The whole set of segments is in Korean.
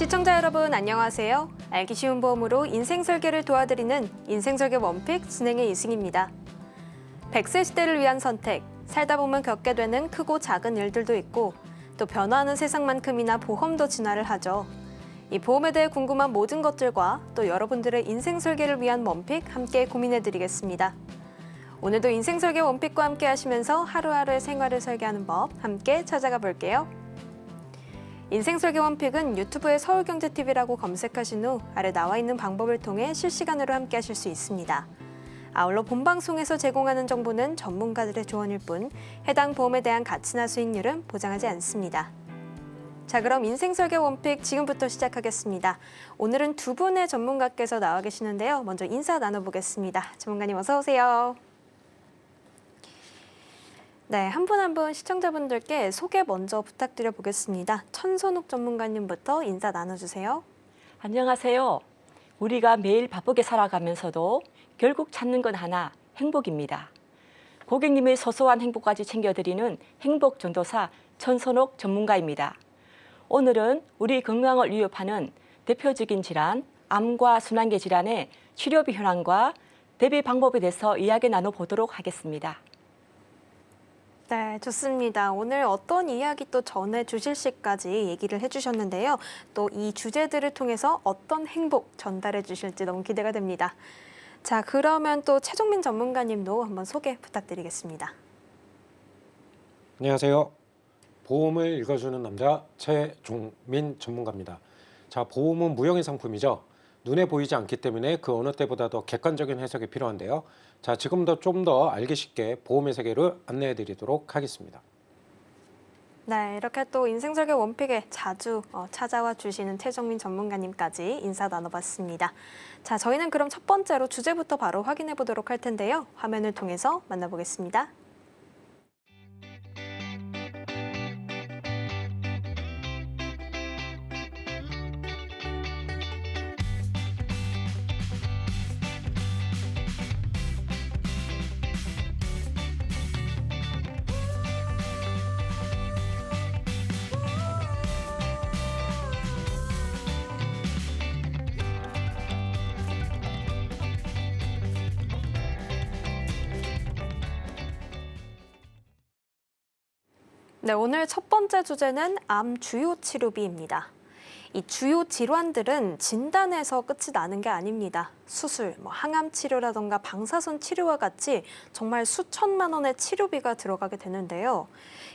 시청자 여러분 안녕하세요. 알기 쉬운 보험으로 인생 설계를 도와드리는 인생설계 원픽 진행의 이승입니다. 100세 시대를 위한 선택, 살다 보면 겪게 되는 크고 작은 일들도 있고 또 변화하는 세상만큼이나 보험도 진화를 하죠. 이 보험에 대해 궁금한 모든 것들과 또 여러분들의 인생 설계를 위한 원픽 함께 고민해드리겠습니다. 오늘도 인생 설계 원픽과 함께 하시면서 하루하루의 생활을 설계하는 법 함께 찾아가 볼게요. 인생 설계 원픽은 유튜브에 서울경제TV라고 검색하신 후 아래 나와 있는 방법을 통해 실시간으로 함께 하실 수 있습니다. 아울러 본방송에서 제공하는 정보는 전문가들의 조언일 뿐 해당 보험에 대한 가치나 수익률은 보장하지 않습니다. 자, 그럼 인생 설계 원픽 지금부터 시작하겠습니다. 오늘은 두 분의 전문가께서 나와 계시는데요. 먼저 인사 나눠보겠습니다. 전문가님 어서 오세요. 네, 한 분 한 분 시청자분들께 소개 먼저 부탁드려 보겠습니다. 천선욱 전문가님부터 인사 나눠주세요. 안녕하세요. 우리가 매일 바쁘게 살아가면서도 결국 찾는 건 하나, 행복입니다. 고객님의 소소한 행복까지 챙겨드리는 행복 전도사 천선욱 전문가입니다. 오늘은 우리 건강을 위협하는 대표적인 질환, 암과 순환계 질환의 치료비 현황과 대비 방법에 대해서 이야기 나눠보도록 하겠습니다. 네, 좋습니다. 오늘 어떤 이야기 또 전해주실지까지 얘기를 해주셨는데요. 또 이 주제들을 통해서 어떤 행복 전달해 주실지 너무 기대가 됩니다. 자, 그러면 또 최종민 전문가님도 한번 소개 부탁드리겠습니다. 안녕하세요. 보험을 읽어주는 남자 최종민 전문가입니다. 자, 보험은 무형의 상품이죠. 눈에 보이지 않기 때문에 그 어느 때보다도 객관적인 해석이 필요한데요. 자, 지금도 좀 더 알기 쉽게 보험의 세계를 안내해 드리도록 하겠습니다. 네, 이렇게 또 인생설계 원픽에 자주 찾아와 주시는 최종민 전문가님까지 인사 나눠봤습니다. 자, 저희는 그럼 첫 번째로 주제부터 바로 확인해 보도록 할 텐데요. 화면을 통해서 만나보겠습니다. 네, 오늘 첫 번째 주제는 암 주요 치료비입니다. 이 주요 질환들은 진단에서 끝이 나는 게 아닙니다. 수술, 항암 치료라던가 방사선 치료와 같이 정말 수천만 원의 치료비가 들어가게 되는데요.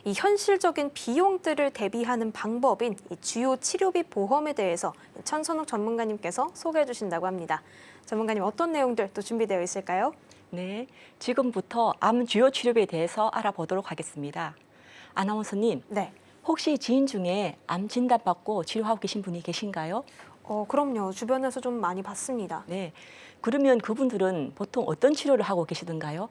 이 현실적인 비용들을 대비하는 방법인 이 주요 치료비 보험에 대해서 천선욱 전문가님께서 소개해 주신다고 합니다. 전문가님 어떤 내용들 또 준비되어 있을까요? 네, 지금부터 암 주요 치료비에 대해서 알아보도록 하겠습니다. 아나운서님, 네. 혹시 지인 중에 암 진단받고 치료하고 계신 분이 계신가요? 그럼요. 주변에서 좀 많이 봤습니다. 네, 그러면 그분들은 보통 어떤 치료를 하고 계시던가요?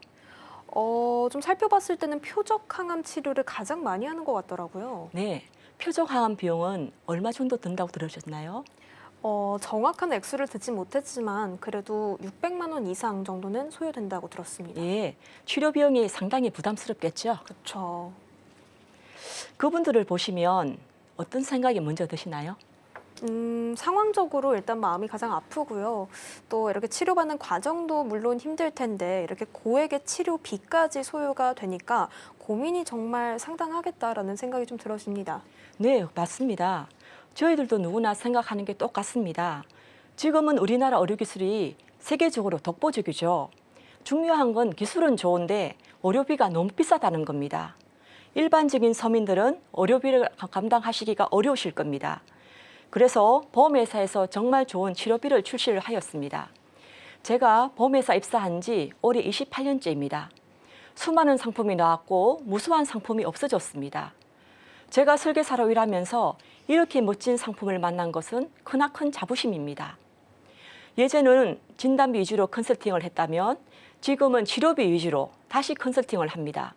좀 살펴봤을 때는 표적 항암 치료를 가장 많이 하는 것 같더라고요. 네, 표적 항암 비용은 얼마 정도 든다고 들으셨나요? 정확한 액수를 듣지 못했지만 그래도 600만 원 이상 정도는 소요된다고 들었습니다. 예, 치료 비용이 상당히 부담스럽겠죠? 그렇죠. 그분들을 보시면 어떤 생각이 먼저 드시나요? 상황적으로 일단 마음이 가장 아프고요. 또 이렇게 치료받는 과정도 물론 힘들 텐데 이렇게 고액의 치료비까지 소요가 되니까 고민이 정말 상당하겠다라는 생각이 좀 들어집니다. 네, 맞습니다. 저희들도 누구나 생각하는 게 똑같습니다. 지금은 우리나라 의료기술이 세계적으로 독보적이죠. 중요한 건 기술은 좋은데 의료비가 너무 비싸다는 겁니다. 일반적인 서민들은 의료비를 감당하시기가 어려우실 겁니다. 그래서 보험회사에서 정말 좋은 치료비를 출시를 하였습니다. 제가 보험회사 입사한 지 올해 28년째입니다. 수많은 상품이 나왔고 무수한 상품이 없어졌습니다. 제가 설계사로 일하면서 이렇게 멋진 상품을 만난 것은 크나큰 자부심입니다. 예전에는 진단비 위주로 컨설팅을 했다면 지금은 치료비 위주로 다시 컨설팅을 합니다.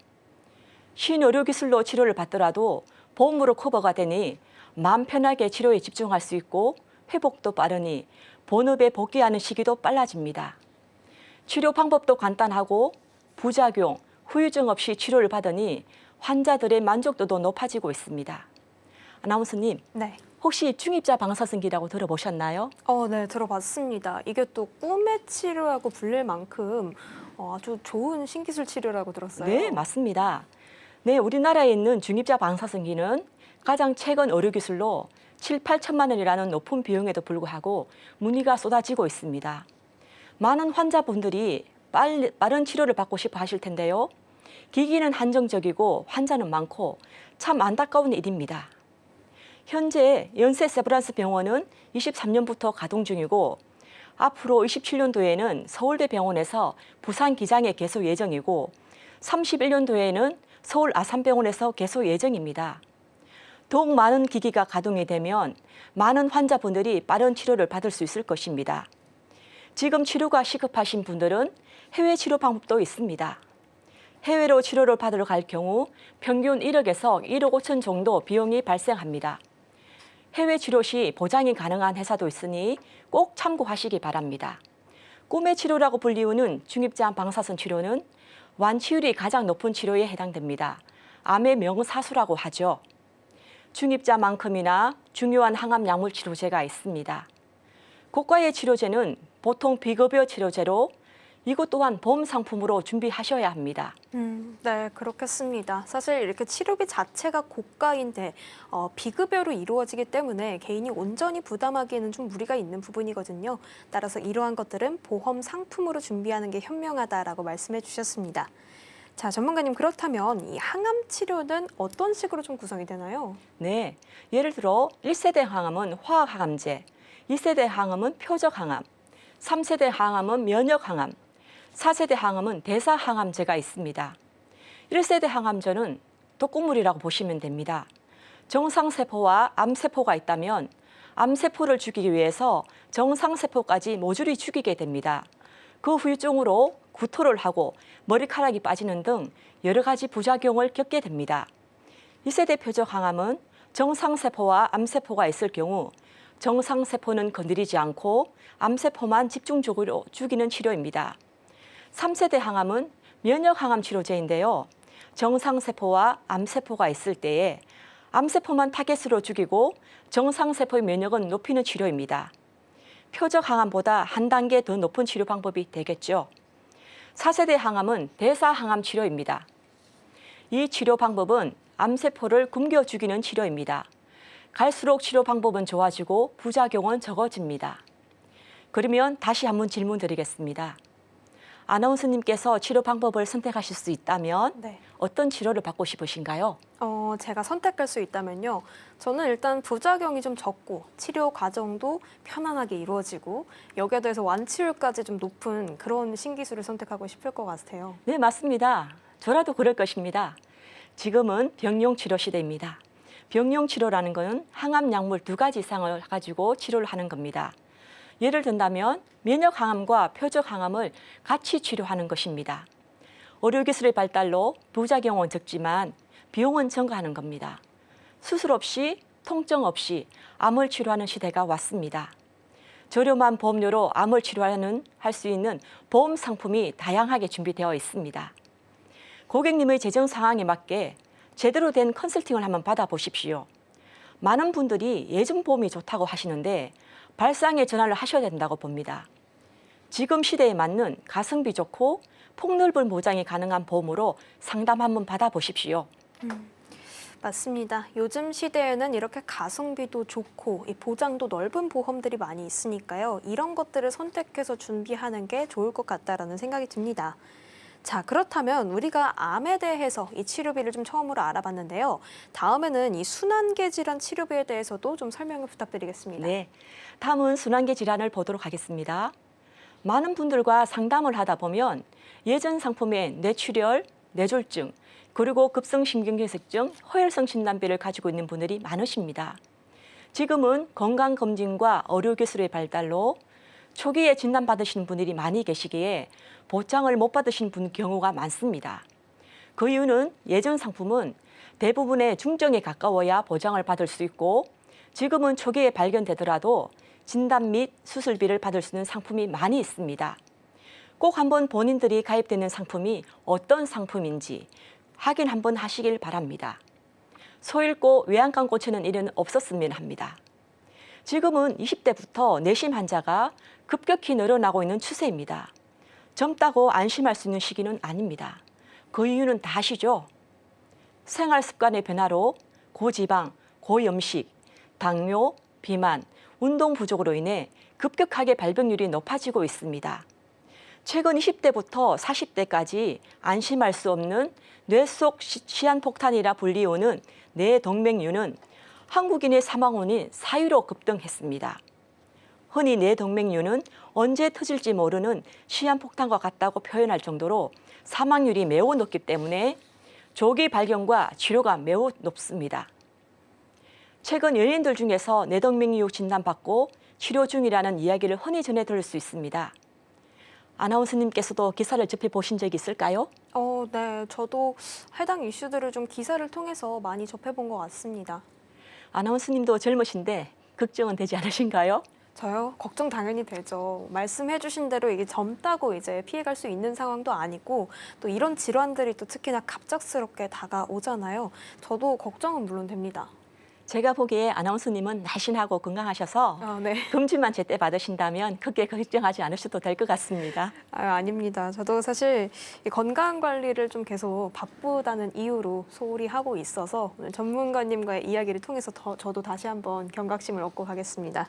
신의료기술로 치료를 받더라도 보험으로 커버가 되니 마음 편하게 치료에 집중할 수 있고 회복도 빠르니 본업에 복귀하는 시기도 빨라집니다. 치료 방법도 간단하고 부작용, 후유증 없이 치료를 받으니 환자들의 만족도도 높아지고 있습니다. 아나운서님, 네. 혹시 중입자 방사선기라고 들어보셨나요? 네, 들어봤습니다. 이게 또 꿈의 치료라고 불릴 만큼 아주 좋은 신기술 치료라고 들었어요. 네, 맞습니다. 네, 우리나라에 있는 중입자 방사선기는 가장 최근 의료 기술로 7, 8천만 원이라는 높은 비용에도 불구하고 문의가 쏟아지고 있습니다. 많은 환자분들이 빠른 치료를 받고 싶어 하실 텐데요. 기기는 한정적이고 환자는 많고 참 안타까운 일입니다. 현재 연세 세브란스 병원은 23년부터 가동 중이고 앞으로 27년도에는 서울대병원에서 부산 기장에 개소 예정이고 31년도에는 서울 아산병원에서 개소 예정입니다. 더욱 많은 기기가 가동이 되면 많은 환자분들이 빠른 치료를 받을 수 있을 것입니다. 지금 치료가 시급하신 분들은 해외 치료 방법도 있습니다. 해외로 치료를 받으러 갈 경우 평균 1억에서 1억 5천 정도 비용이 발생합니다. 해외 치료 시 보장이 가능한 회사도 있으니 꼭 참고하시기 바랍니다. 꿈의 치료라고 불리우는 중입자 방사선 치료는 완치율이 가장 높은 치료에 해당됩니다. 암의 명사수라고 하죠. 중입자만큼이나 중요한 항암 약물 치료제가 있습니다. 고가의 치료제는 보통 비급여 치료제로 이것 또한 보험 상품으로 준비하셔야 합니다. 네, 그렇겠습니다. 사실 이렇게 치료비 자체가 고가인데 비급여로 이루어지기 때문에 개인이 온전히 부담하기에는 좀 무리가 있는 부분이거든요. 따라서 이러한 것들은 보험 상품으로 준비하는 게 현명하다라고 말씀해 주셨습니다. 자, 전문가님, 그렇다면 이 항암 치료는 어떤 식으로 좀 구성이 되나요? 네, 예를 들어 1세대 항암은 화학 항암제, 2세대 항암은 표적 항암, 3세대 항암은 면역 항암, 4세대 항암은 대사 항암제가 있습니다. 1세대 항암제는 독극물이라고 보시면 됩니다. 정상세포와 암세포가 있다면 암세포를 죽이기 위해서 정상세포까지 모조리 죽이게 됩니다. 그 후유증으로 구토를 하고 머리카락이 빠지는 등 여러 가지 부작용을 겪게 됩니다. 2세대 표적 항암은 정상세포와 암세포가 있을 경우 정상세포는 건드리지 않고 암세포만 집중적으로 죽이는 치료입니다. 3세대 항암은 면역 항암 치료제인데요. 정상세포와 암세포가 있을 때에 암세포만 타겟으로 죽이고 정상세포의 면역은 높이는 치료입니다. 표적 항암보다 한 단계 더 높은 치료 방법이 되겠죠. 4세대 항암은 대사 항암 치료입니다. 이 치료 방법은 암세포를 굶겨 죽이는 치료입니다. 갈수록 치료 방법은 좋아지고 부작용은 적어집니다. 그러면 다시 한번 질문 드리겠습니다. 아나운서님께서 치료 방법을 선택하실 수 있다면 네. 어떤 치료를 받고 싶으신가요? 제가 선택할 수 있다면요. 저는 일단 부작용이 좀 적고 치료 과정도 편안하게 이루어지고 여기에 더해서 완치율까지 좀 높은 그런 신기술을 선택하고 싶을 것 같아요. 네, 맞습니다. 저라도 그럴 것입니다. 지금은 병용 치료 시대입니다. 병용 치료라는 것은 항암 약물 2가지 이상을 가지고 치료를 하는 겁니다. 예를 든다면 면역 항암과 표적 항암을 같이 치료하는 것입니다. 의료기술의 발달로 부작용은 적지만 비용은 증가하는 겁니다. 수술 없이 통증 없이 암을 치료하는 시대가 왔습니다. 저렴한 보험료로 암을 할 수 있는 보험 상품이 다양하게 준비되어 있습니다. 고객님의 재정 상황에 맞게 제대로 된 컨설팅을 한번 받아보십시오. 많은 분들이 예전보험이 좋다고 하시는데 발상의 전환을 하셔야 된다고 봅니다. 지금 시대에 맞는 가성비 좋고 폭넓은 보장이 가능한 보험으로 상담 한번 받아보십시오. 맞습니다. 요즘 시대에는 이렇게 가성비도 좋고 이 보장도 넓은 보험들이 많이 있으니까요. 이런 것들을 선택해서 준비하는 게 좋을 것 같다라는 생각이 듭니다. 자, 그렇다면 우리가 암에 대해서 이 치료비를 좀 처음으로 알아봤는데요. 다음에는 이 순환계 질환 치료비에 대해서도 좀 설명을 부탁드리겠습니다. 네, 다음은 순환계 질환을 보도록 하겠습니다. 많은 분들과 상담을 하다 보면 예전 상품의 뇌출혈, 뇌졸중, 그리고 급성심경경색증, 허혈성 심장비를 가지고 있는 분들이 많으십니다. 지금은 건강검진과 의료기술의 발달로 초기에 진단받으시는 분들이 많이 계시기에 보장을 못 받으신 분 경우가 많습니다. 그 이유는 예전 상품은 대부분의 중증에 가까워야 보장을 받을 수 있고 지금은 초기에 발견되더라도 진단 및 수술비를 받을 수 있는 상품이 많이 있습니다. 꼭 한번 본인들이 가입되는 상품이 어떤 상품인지 확인 한번 하시길 바랍니다. 소 잃고 외양간 고치는 일은 없었으면 합니다. 지금은 20대부터 내심 환자가 급격히 늘어나고 있는 추세입니다. 젊다고 안심할 수 있는 시기는 아닙니다. 그 이유는 다 아시죠? 생활 습관의 변화로 고지방, 고염식, 당뇨, 비만, 운동 부족으로 인해 급격하게 발병률이 높아지고 있습니다. 최근 20대부터 40대까지 안심할 수 없는 뇌 속 시한폭탄이라 불리우는 뇌동맥류는 한국인의 사망원인 4위로 급등했습니다. 흔히 뇌동맥류는 언제 터질지 모르는 시한폭탄과 같다고 표현할 정도로 사망률이 매우 높기 때문에 조기 발견과 치료가 매우 높습니다. 최근 연예인들 중에서 뇌동맥류 진단받고 치료 중이라는 이야기를 흔히 전해 들을 수 있습니다. 아나운서님께서도 기사를 접해보신 적이 있을까요? 네. 저도 해당 이슈들을 좀 기사를 통해서 많이 접해본 것 같습니다. 아나운서님도 젊으신데 걱정은 되지 않으신가요? 저요? 걱정 당연히 되죠. 말씀해주신 대로 이게 젊다고 이제 피해갈 수 있는 상황도 아니고 또 이런 질환들이 또 특히나 갑작스럽게 다가오잖아요. 저도 걱정은 물론 됩니다. 제가 보기에 아나운서님은 날씬하고 건강하셔서 네. 검진만 제때 받으신다면 크게 걱정하지 않으셔도 될 것 같습니다. 아닙니다. 저도 사실 이 건강 관리를 좀 계속 바쁘다는 이유로 소홀히 하고 있어서 오늘 전문가님과의 이야기를 통해서 저도 다시 한번 경각심을 얻고 가겠습니다.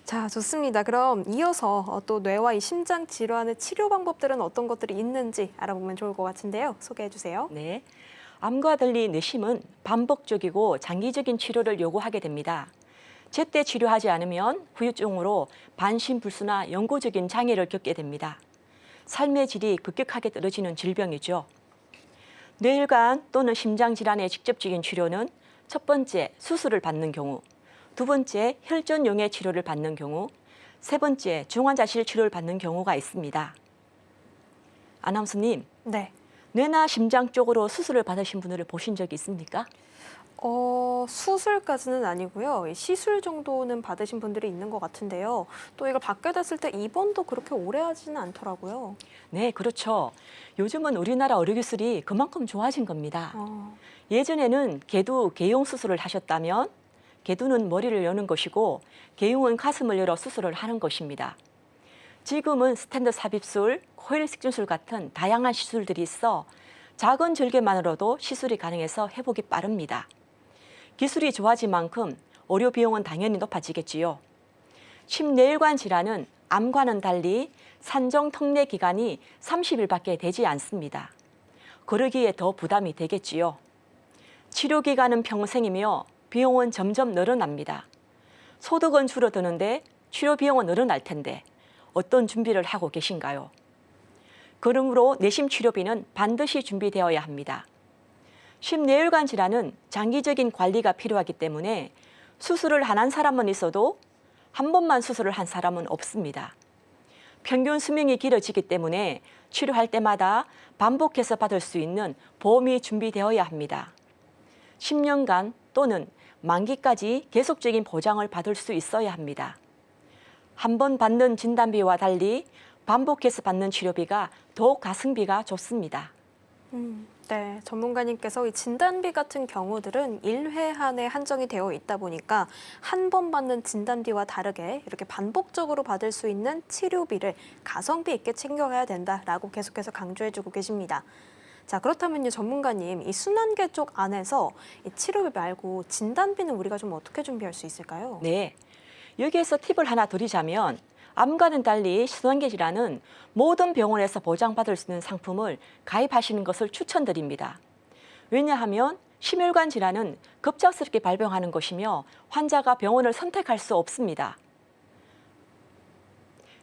자, 좋습니다. 그럼 이어서 또 뇌와 이 심장 질환의 치료 방법들은 어떤 것들이 있는지 알아보면 좋을 것 같은데요. 소개해 주세요. 네. 암과 달리 뇌심은 반복적이고 장기적인 치료를 요구하게 됩니다. 제때 치료하지 않으면 후유증으로 반신불수나 영구적인 장애를 겪게 됩니다. 삶의 질이 급격하게 떨어지는 질병이죠. 뇌혈관 또는 심장 질환의 직접적인 치료는 첫 번째, 수술을 받는 경우, 두 번째, 혈전용의 치료를 받는 경우, 세 번째, 중환자실 치료를 받는 경우가 있습니다. 아나운서님, 네. 뇌나 심장 쪽으로 수술을 받으신 분들을 보신 적이 있습니까? 수술까지는 아니고요. 이 시술 정도는 받으신 분들이 있는 것 같은데요. 또 이걸 받게 됐을 때 입원도 그렇게 오래 하지는 않더라고요. 네, 그렇죠. 요즘은 우리나라 의료기술이 그만큼 좋아진 겁니다. 예전에는 개두 개용 수술을 하셨다면 개두는 머리를 여는 것이고 개용은 가슴을 열어 수술을 하는 것입니다. 지금은 스텐드 삽입술, 코일 식중술 같은 다양한 시술들이 있어 작은 절개만으로도 시술이 가능해서 회복이 빠릅니다. 기술이 좋아진 만큼 의료 비용은 당연히 높아지겠지요. 심뇌혈관 질환은 암과는 달리 산정 특례 기간이 30일밖에 되지 않습니다. 그러기에 더 부담이 되겠지요. 치료 기간은 평생이며 비용은 점점 늘어납니다. 소득은 줄어드는데 치료 비용은 늘어날 텐데 어떤 준비를 하고 계신가요? 그러므로 내심 치료비는 반드시 준비되어야 합니다. 심뇌혈관 질환은 장기적인 관리가 필요하기 때문에 수술을 안 한 사람은 있어도 한 번만 수술을 한 사람은 없습니다. 평균 수명이 길어지기 때문에 치료할 때마다 반복해서 받을 수 있는 보험이 준비되어야 합니다. 10년간 또는 만기까지 계속적인 보장을 받을 수 있어야 합니다. 한 번 받는 진단비와 달리 반복해서 받는 치료비가 더욱 가성비가 좋습니다. 네, 전문가님께서 이 진단비 같은 경우들은 1회 안에 한정이 되어 있다 보니까 한 번 받는 진단비와 다르게 이렇게 반복적으로 받을 수 있는 치료비를 가성비 있게 챙겨가야 된다라고 계속해서 강조해주고 계십니다. 자, 그렇다면요, 전문가님, 이 순환계 쪽 안에서 이 치료비 말고 진단비는 우리가 좀 어떻게 준비할 수 있을까요? 네, 여기에서 팁을 하나 드리자면 암과는 달리 순환계 질환은 모든 병원에서 보장받을 수 있는 상품을 가입하시는 것을 추천드립니다. 왜냐하면 심혈관 질환은 급작스럽게 발병하는 것이며 환자가 병원을 선택할 수 없습니다.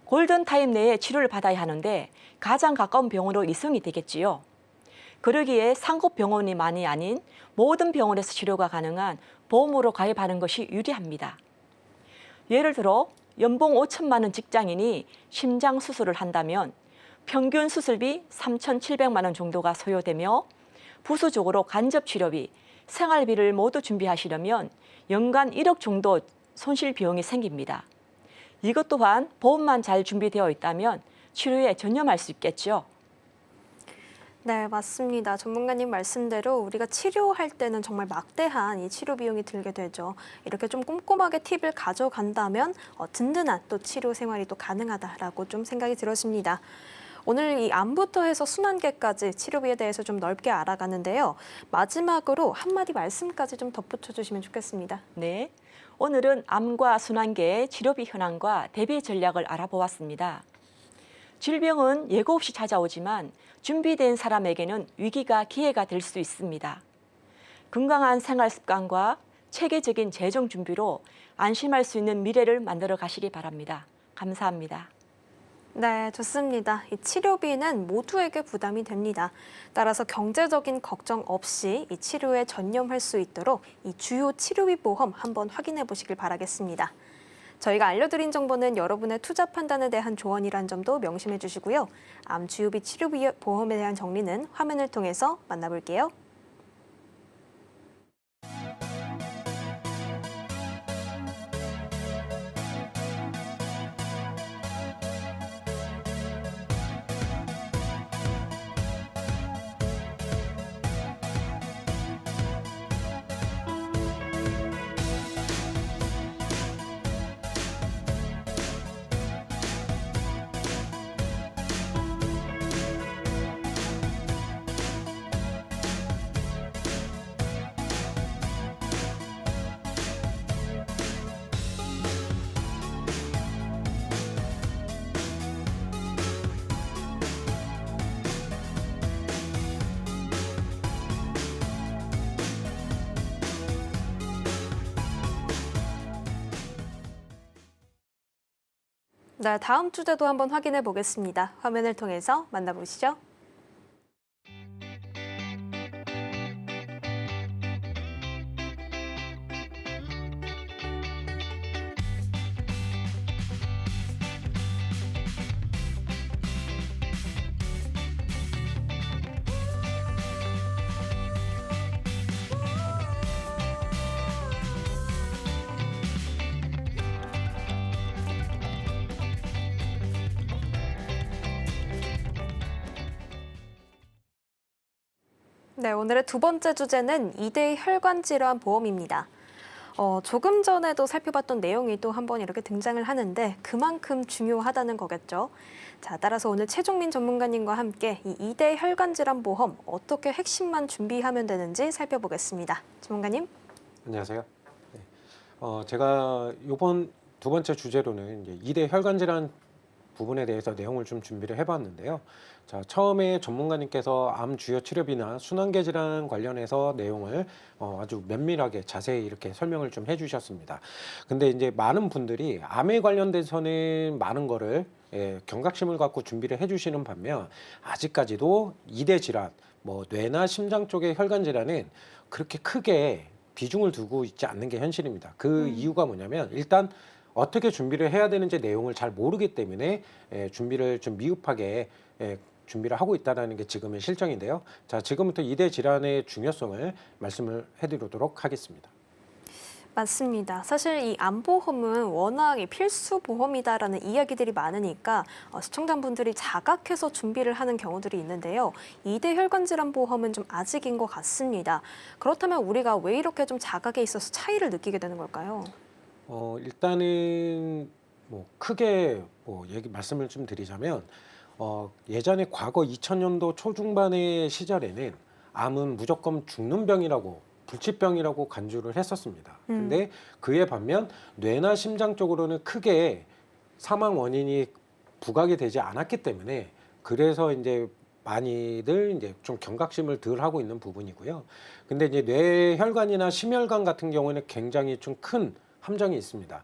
골든타임 내에 치료를 받아야 하는데 가장 가까운 병원으로 이송이 되겠지요. 그러기에 상급 병원이만이 아닌 모든 병원에서 치료가 가능한 보험으로 가입하는 것이 유리합니다. 예를 들어 연봉 5천만 원 직장인이 심장 수술을 한다면 평균 수술비 3,700만 원 정도가 소요되며 부수적으로 간접 치료비, 생활비를 모두 준비하시려면 연간 1억 정도 손실 비용이 생깁니다. 이것 또한 보험만 잘 준비되어 있다면 치료에 전념할 수 있겠죠. 네, 맞습니다. 전문가님 말씀대로 우리가 치료할 때는 정말 막대한 이 치료 비용이 들게 되죠. 이렇게 좀 꼼꼼하게 팁을 가져간다면 든든한 또 치료 생활이 또 가능하다라고 좀 생각이 들어집니다. 오늘 이 암부터 해서 순환계까지 치료비에 대해서 좀 넓게 알아가는데요. 마지막으로 한마디 말씀까지 좀 덧붙여 주시면 좋겠습니다. 네, 오늘은 암과 순환계의 치료비 현황과 대비 전략을 알아보았습니다. 질병은 예고 없이 찾아오지만 준비된 사람에게는 위기가 기회가 될 수 있습니다. 건강한 생활 습관과 체계적인 재정 준비로 안심할 수 있는 미래를 만들어 가시기 바랍니다. 감사합니다. 네, 좋습니다. 이 치료비는 모두에게 부담이 됩니다. 따라서 경제적인 걱정 없이 이 치료에 전념할 수 있도록 이 주요 치료비 보험 한번 확인해 보시길 바라겠습니다. 저희가 알려드린 정보는 여러분의 투자 판단에 대한 조언이란 점도 명심해 주시고요. 암 주요비 치료비 보험에 대한 정리는 화면을 통해서 만나볼게요. 네, 다음 주제도 한번 확인해 보겠습니다. 화면을 통해서 만나보시죠. 네, 오늘의 두 번째 주제는 2대 혈관 질환 보험입니다. 조금 전에도 살펴봤던 내용이 또 한번 이렇게 등장을 하는데 그만큼 중요하다는 거겠죠. 자, 따라서 오늘 최종민 전문가님과 함께 이 2대 혈관 질환 보험 어떻게 핵심만 준비하면 되는지 살펴보겠습니다. 전문가님. 안녕하세요. 네. 제가 이번 두 번째 주제로는 이제 2대 혈관 질환 부분에 대해서 내용을 좀 준비를 해봤는데요. 자, 처음에 전문가님께서 암 주요 치료비나 순환계 질환 관련해서 내용을 아주 면밀하게 자세히 이렇게 설명을 좀 해주셨습니다. 근데 이제 많은 분들이 암에 관련돼서는 많은 거를 경각심을 갖고 준비를 해주시는 반면 아직까지도 2대 질환, 뭐 뇌나 심장 쪽의 혈관 질환은 그렇게 크게 비중을 두고 있지 않는 게 현실입니다. 그 이유가 뭐냐면 일단 어떻게 준비를 해야 되는지 내용을 잘 모르기 때문에 준비를 좀 미흡하게 준비를 하고 있다는 게 지금의 실정인데요. 자, 지금부터 2대 질환의 중요성을 말씀을 해드리도록 하겠습니다. 맞습니다. 사실 이 암보험은 워낙 필수 보험이다라는 이야기들이 많으니까 시청자분들이 자각해서 준비를 하는 경우들이 있는데요. 2대 혈관 질환 보험은 좀 아직인 것 같습니다. 그렇다면 우리가 왜 이렇게 좀 자각에 있어서 차이를 느끼게 되는 걸까요? 일단은 뭐 크게 말씀을 좀 드리자면 예전에 과거 2000년도 초중반의 시절에는 암은 무조건 죽는 병이라고 불치병이라고 간주를 했었습니다. 근데 그에 반면 뇌나 심장 쪽으로는 크게 사망 원인이 부각이 되지 않았기 때문에 그래서 이제 많이들 이제 좀 경각심을 덜 하고 있는 부분이고요. 근데 이제 뇌혈관이나 심혈관 같은 경우에는 굉장히 좀 큰 함정이 있습니다.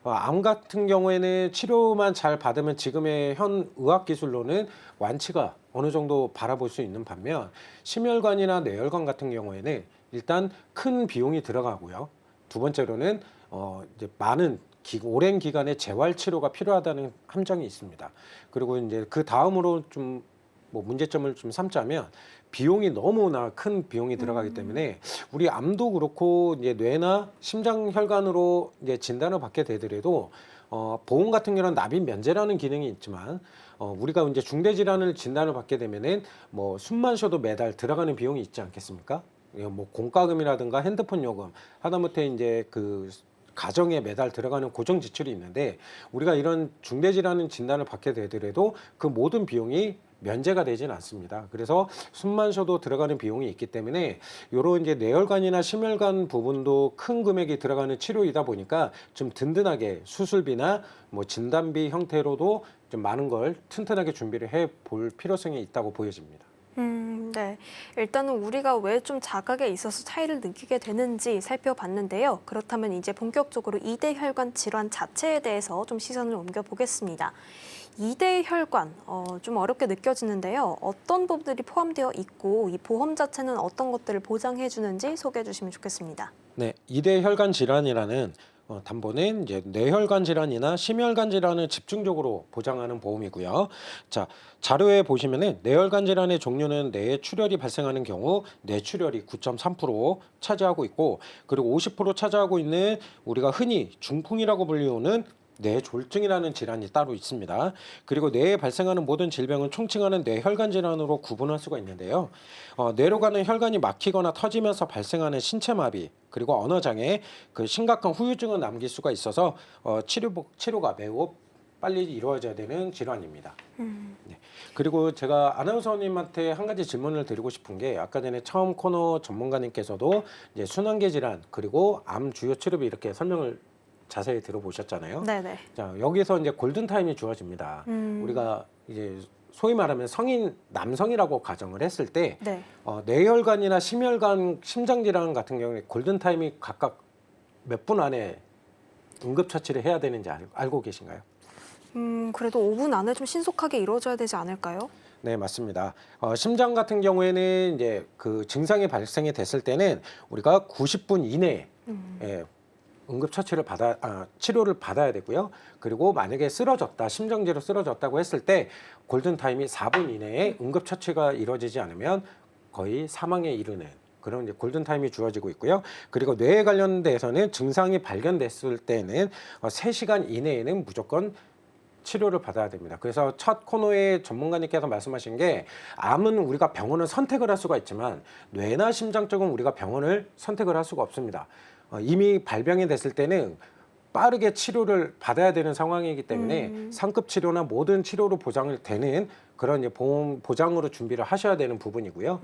암 같은 경우에는 치료만 잘 받으면 지금의 현 의학 기술로는 완치가 어느 정도 바라볼 수 있는 반면 심혈관이나 뇌혈관 같은 경우에는 일단 큰 비용이 들어가고요. 두 번째로는 이제 많은 오랜 기간의 재활 치료가 필요하다는 함정이 있습니다. 그리고 이제 그 다음으로 좀 뭐 문제점을 좀 삼자면 비용이 너무나 큰 비용이 들어가기 때문에 우리 암도 그렇고 이제 뇌나 심장 혈관으로 이제 진단을 받게 되더라도 보험 같은 경우는 납입 면제라는 기능이 있지만 우리가 이제 중대 질환을 진단을 받게 되면은 뭐 숨만 쉬어도 매달 들어가는 비용이 있지 않겠습니까? 뭐 공과금이라든가 핸드폰 요금 하다못해 이제 그 가정에 매달 들어가는 고정 지출이 있는데 우리가 이런 중대 질환 진단을 받게 되더라도 그 모든 비용이 면제가 되지는 않습니다. 그래서 숨만 쉬어도 들어가는 비용이 있기 때문에 요런 이제 뇌혈관이나 심혈관 부분도 큰 금액이 들어가는 치료이다 보니까 좀 든든하게 수술비나 뭐 진단비 형태로도 좀 많은 걸 튼튼하게 준비를 해 볼 필요성이 있다고 보여집니다. 네. 일단은 우리가 왜 좀 자각에 있어서 차이를 느끼게 되는지 살펴봤는데요. 그렇다면 이제 본격적으로 이대 혈관 질환 자체에 대해서 좀 시선을 옮겨보겠습니다. 이대 혈관, 좀 어렵게 느껴지는데요. 어떤 부분들이 포함되어 있고 이 보험 자체는 어떤 것들을 보장해 주는지 소개해 주시면 좋겠습니다. 네, 이대 혈관 질환이라는 담보는 이제 뇌혈관 질환이나 심혈관 질환을 집중적으로 보장하는 보험이고요. 자, 자료에 보시면은 뇌혈관 질환의 종류는 뇌에 출혈이 발생하는 경우 뇌출혈이 9.3% 차지하고 있고, 그리고 50% 차지하고 있는 우리가 흔히 중풍이라고 불리우는 뇌졸중이라는 질환이 따로 있습니다. 그리고 뇌에 발생하는 모든 질병은 총칭하는 뇌혈관 질환으로 구분할 수가 있는데요. 뇌로 가는 혈관이 막히거나 터지면서 발생하는 신체 마비, 그리고 언어 장애, 그 심각한 후유증을 남길 수가 있어서 치료가 매우 빨리 이루어져야 되는 질환입니다. 네. 그리고 제가 아나운서님한테 한 가지 질문을 드리고 싶은 게, 아까 전에 처음 코너 전문가님께서도 이제 순환계 질환 그리고 암 주요 치료비 이렇게 설명을 자세히 들어보셨잖아요. 네네. 자, 여기서 이제 골든타임이 주어집니다. 우리가 이제 소위 말하면 성인 남성이라고 가정을 했을 때 네. 뇌혈관이나 심혈관, 심장질환 같은 경우에 골든타임이 각각 몇 분 안에 응급처치를 해야 되는지 알고 계신가요? 그래도 5분 안에 좀 신속하게 이루어져야 되지 않을까요? 네, 맞습니다. 심장 같은 경우에는 이제 그 증상이 발생이 됐을 때는 우리가 90분 이내에 응급처치를 치료를 받아야 되고요. 그리고 만약에 쓰러졌다, 심정지로 쓰러졌다고 했을 때 골든타임이 4분 이내에 응급처치가 이루어지지 않으면 거의 사망에 이르는 그런 이제 골든타임이 주어지고 있고요. 그리고 뇌에 관련돼서는 증상이 발견됐을 때는 3시간 이내에는 무조건 치료를 받아야 됩니다. 그래서 첫 코너에 전문가님께서 말씀하신 게, 암은 우리가 병원을 선택을 할 수가 있지만 뇌나 심장 쪽은 우리가 병원을 선택을 할 수가 없습니다. 이미 발병이 됐을 때는 빠르게 치료를 받아야 되는 상황이기 때문에 상급 치료나 모든 치료로 보장을 되는 그런 이제 보험 보장으로 준비를 하셔야 되는 부분이고요.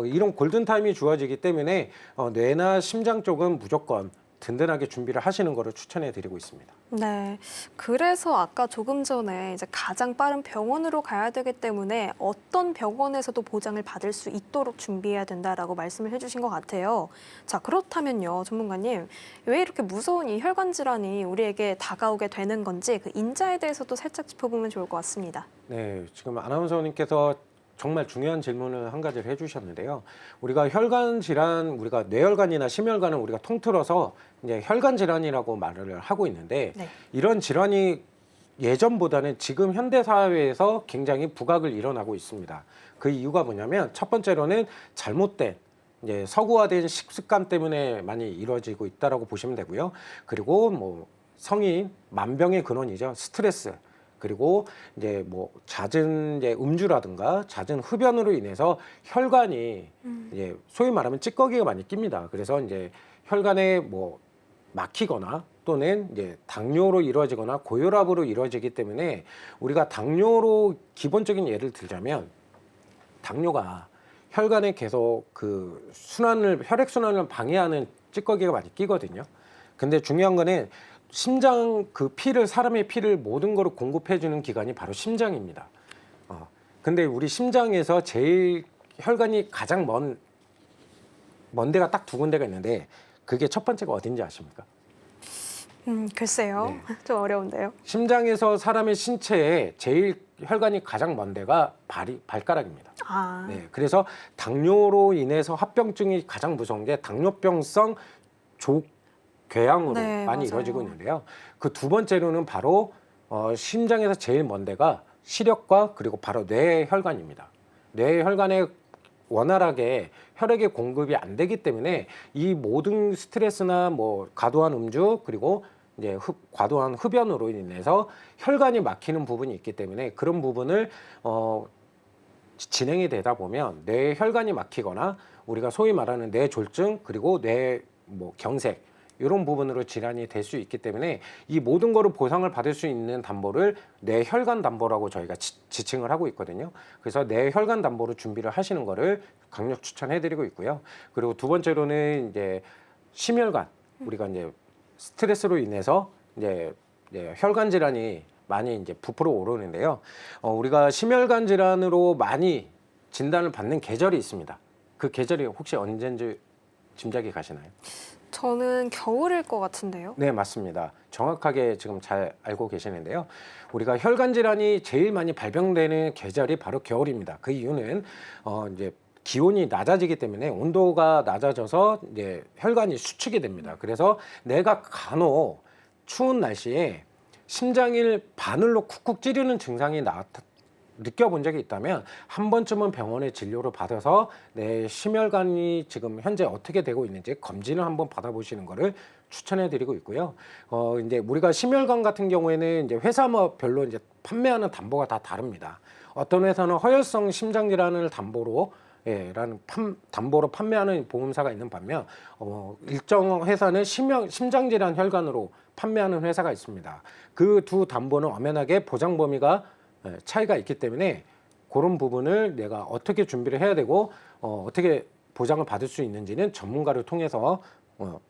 이런 골든타임이 주어지기 때문에 뇌나 심장 쪽은 무조건 든든하게 준비를 하시는 거를 추천해 드리고 있습니다. 네. 그래서 아까 조금 전에 이제 가장 빠른 병원으로 가야 되기 때문에 어떤 병원에서도 보장을 받을 수 있도록 준비해야 된다라고 말씀을 해주신 것 같아요. 자, 그렇다면요, 전문가님, 왜 이렇게 무서운 이 혈관 질환이 우리에게 다가오게 되는 건지 그 인자에 대해서도 살짝 짚어보면 좋을 것 같습니다. 네, 지금 아나운서님께서 정말 중요한 질문을 한 가지를 해주셨는데요. 우리가 혈관 질환, 우리가 뇌혈관이나 심혈관은 우리가 통틀어서 이제 혈관 질환이라고 말을 하고 있는데, 네. 이런 질환이 예전보다는 지금 현대 사회에서 굉장히 부각을 일어나고 있습니다. 그 이유가 뭐냐면, 첫 번째로는 잘못된 이제 서구화된 식습관 때문에 많이 이루어지고 있다라고 보시면 되고요. 그리고 뭐 성인 만병의 근원이죠. 스트레스. 그리고 이제 뭐 잦은 이제 음주라든가 잦은 흡연으로 인해서 혈관이 이제 소위 말하면 찌꺼기가 많이 낍니다. 그래서 이제 혈관에 뭐 막히거나 또는 이제 당뇨로 이루어지거나 고혈압으로 이루어지기 때문에, 우리가 당뇨로 기본적인 예를 들자면, 당뇨가 혈관에 계속 그 혈액 순환을 방해하는 찌꺼기가 많이 끼거든요. 근데 중요한 거는 심장 그 사람의 피를 모든 거로 공급해주는 기관이 바로 심장입니다. 근데 우리 심장에서 제일 혈관이 가장 먼 데가 딱 2군데가 있는데, 그게 첫 번째가 어딘지 아십니까? 글쎄요. 네. 좀 어려운데요. 심장에서 사람의 신체에 제일 혈관이 가장 먼 데가 발가락입니다. 아, 네, 그래서 당뇨로 인해서 합병증이 가장 무서운 게 당뇨병성 궤양으로 네, 많이 맞아요. 이루어지고 있는데요. 그 두 번째로는 바로 심장에서 제일 먼 데가 시력과 그리고 바로 뇌혈관입니다. 뇌혈관에 원활하게 혈액의 공급이 안 되기 때문에 이 모든 스트레스나 뭐 과도한 음주 그리고 이제 과도한 흡연으로 인해서 혈관이 막히는 부분이 있기 때문에 그런 부분을 진행이 되다 보면 뇌 혈관이 막히거나 우리가 소위 말하는 뇌졸중 그리고 뇌 뭐 경색 이런 부분으로 질환이 될 수 있기 때문에 이 모든 거를 보상을 받을 수 있는 담보를 뇌혈관 담보라고 저희가 지칭을 하고 있거든요. 그래서 뇌혈관 담보로 준비를 하시는 거를 강력 추천해드리고 있고요. 그리고 두 번째로는 이제 심혈관 우리가 이제 스트레스로 인해서 이제 혈관 질환이 많이 이제 부풀어 오르는데요. 우리가 심혈관 질환으로 많이 진단을 받는 계절이 있습니다. 그 계절이 혹시 언제인지 짐작이 가시나요? 저는 겨울일 것 같은데요. 네, 맞습니다. 정확하게 지금 잘 알고 계시는데요. 우리가 혈관 질환이 제일 많이 발병되는 계절이 바로 겨울입니다. 그 이유는 이제 기온이 낮아지기 때문에 온도가 낮아져서 이제 혈관이 수축이 됩니다. 그래서 내가 간혹 추운 날씨에 심장이 바늘로 쿡쿡 찌르는 증상이 느껴본 적이 있다면 한 번쯤은 병원에 진료를 받아서 내 심혈관이 지금 현재 어떻게 되고 있는지 검진을 한번 받아보시는 것을 추천해 드리고 있고요. 이제 우리가 심혈관 같은 경우에는 이제 회사별로 이제 판매하는 담보가 다 다릅니다. 어떤 회사는 허혈성 심장 질환을 담보로 담보로 판매하는 보험사가 있는 반면 일정 회사는 심장 질환 혈관으로 판매하는 회사가 있습니다. 그 두 담보는 엄연하게 보장 범위가 차이가 있기 때문에 그런 부분을 내가 어떻게 준비를 해야 되고 어떻게 보장을 받을 수 있는지는 전문가를 통해서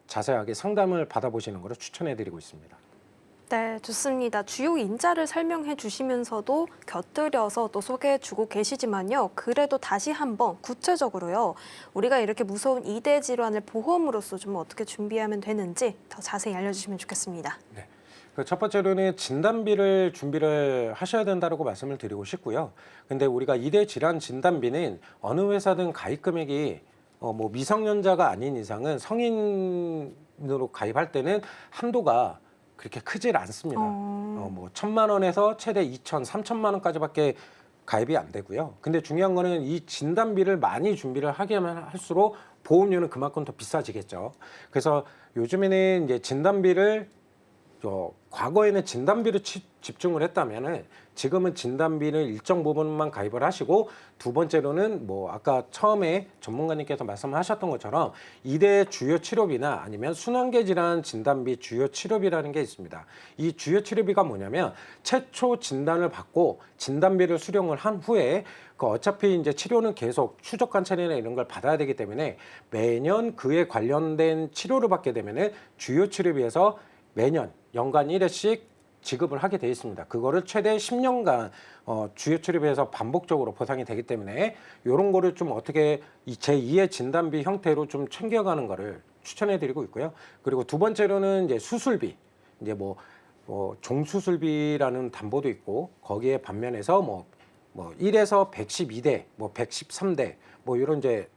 자세하게 상담을 받아보시는 것을 추천해 드리고 있습니다. 네, 좋습니다. 주요 인자를 설명해 주시면서도 곁들여서 또 소개해 주고 계시지만요. 그래도 다시 한번 구체적으로요. 우리가 이렇게 무서운 이대 질환을 보험으로서 좀 어떻게 준비하면 되는지 더 자세히 알려주시면 좋겠습니다. 네. 첫 번째로는 진단비를 준비를 하셔야 된다고 말씀을 드리고 싶고요. 근데 우리가 이대 질환 진단비는 어느 회사든 가입 금액이 뭐 미성년자가 아닌 이상은 성인으로 가입할 때는 한도가 그렇게 크질 않습니다. 뭐 1,000만 원에서 최대 2,000, 3,000만 원까지밖에 가입이 안 되고요. 근데 중요한 거는 이 진단비를 많이 준비를 하기만 할수록 보험료는 그만큼 더 비싸지겠죠. 그래서 요즘에는 이제 진단비를 과거에는 진단비를 집중을 했다면은 지금은 진단비를 일정 부분만 가입을 하시고 두 번째로는 뭐 아까 처음에 전문가님께서 말씀하셨던 것처럼 이대 주요 치료비나 아니면 순환계 질환 진단비 주요 치료비라는 게 있습니다. 이 주요 치료비가 뭐냐면 최초 진단을 받고 진단비를 수령을 한 후에 어차피 이제 치료는 계속 추적 관찰이나 이런 걸 받아야 되기 때문에 매년 그에 관련된 치료를 받게 되면은 주요 치료비에서 매년 연간 1회씩 지급을 하게 되어 있습니다. 그거를 최대 10년간 주요 치료비에서 반복적으로 보상이 되기 때문에 이런 거를 좀 어떻게 제2의 진단비 형태로 좀 챙겨가는 거를 추천해 드리고 있고요. 그리고 두 번째로는 이제 수술비, 이제 뭐 종수술비라는 담보도 있고 거기에 반면에서 뭐 1에서 112대, 뭐 113대, 뭐 이런 이제